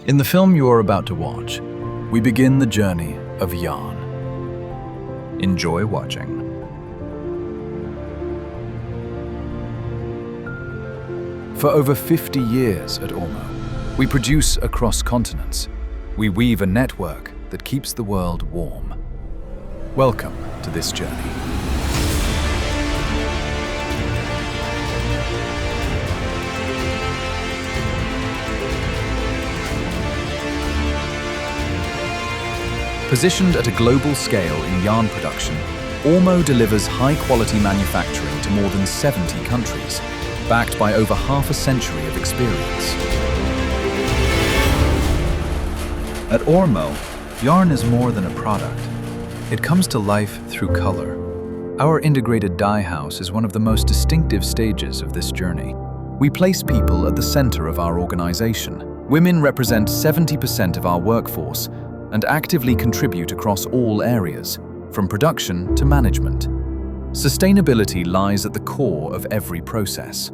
In the film you are about to watch, we begin the journey of yarn. Enjoy watching. For over 50 years at Ormo, we produce across continents. We weave a network that keeps the world warm. Welcome to this journey. Positioned at a global scale in yarn production, Ormo delivers high-quality manufacturing to more than 70 countries, backed by over half a century of experience. At Ormo, yarn is more than a product. It comes to life through color. Our integrated dye house is one of the most distinctive stages of this journey. We place people at the center of our organization. Women represent 70% of our workforce and actively contribute across all areas, from production to management. Sustainability lies at the core of every process.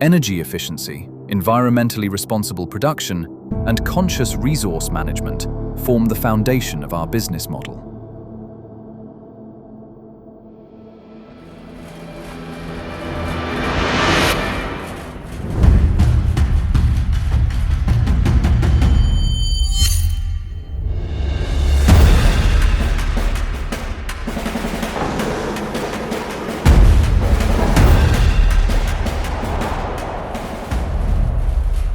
Energy efficiency, environmentally responsible production, and conscious resource management form the foundation of our business model.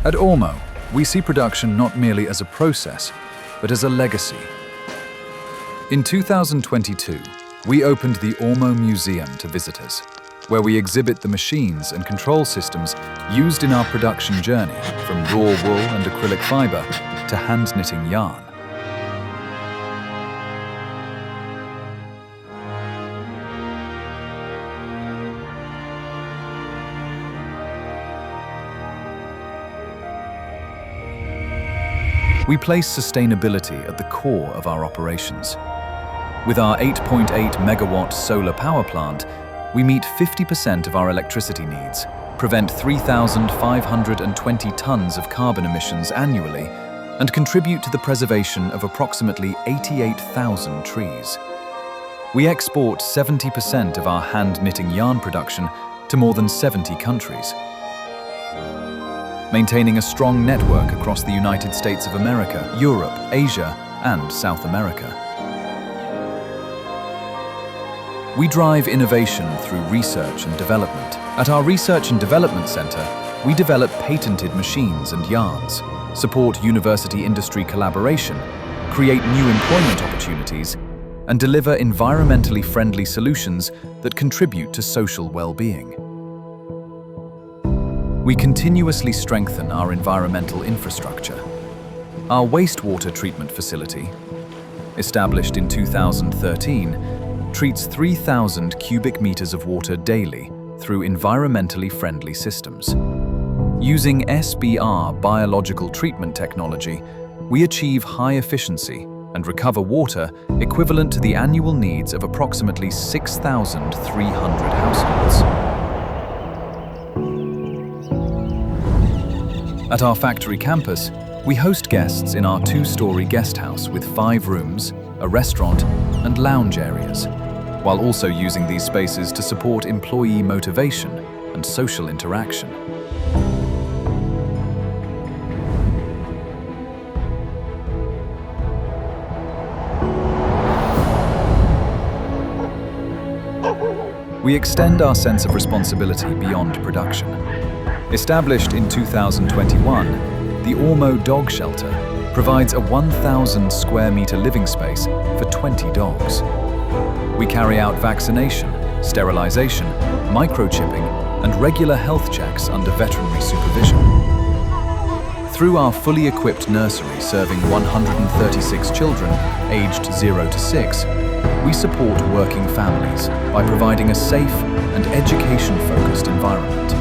At Ormo, we see production not merely as a process, but as a legacy. In 2022, we opened the Ormo Museum to visitors, where we exhibit the machines and control systems used in our production journey, from raw wool and acrylic fiber to hand-knitting yarn. We place sustainability at the core of our operations. With our 8.8 megawatt solar power plant, we meet 50% of our electricity needs, prevent 3,520 tons of carbon emissions annually, and contribute to the preservation of approximately 88,000 trees. We export 70% of our hand-knitting yarn production to more than 70 countries, maintaining a strong network across the United States of America, Europe, Asia, and South America. We drive innovation through research and development. At our Research and Development Center, we develop patented machines and yarns, support university-industry collaboration, create new employment opportunities, and deliver environmentally friendly solutions that contribute to social well-being. We continuously strengthen our environmental infrastructure. Our wastewater treatment facility, established in 2013, treats 3,000 cubic meters of water daily through environmentally friendly systems. Using SBR biological treatment technology, we achieve high efficiency and recover water equivalent to the annual needs of approximately 6,300 households. At our factory campus, we host guests in our 2-story guest house with 5 rooms, a restaurant, and lounge areas, while also using these spaces to support employee motivation and social interaction. We extend our sense of responsibility beyond production. Established in 2021, the Ormo Dog Shelter provides a 1,000 square meter living space for 20 dogs. We carry out vaccination, sterilization, microchipping, and regular health checks under veterinary supervision. Through our fully equipped nursery serving 136 children aged 0 to 6, we support working families by providing a safe and education-focused environment.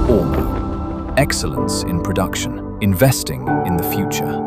Ormo. Excellence in production, investing in the future.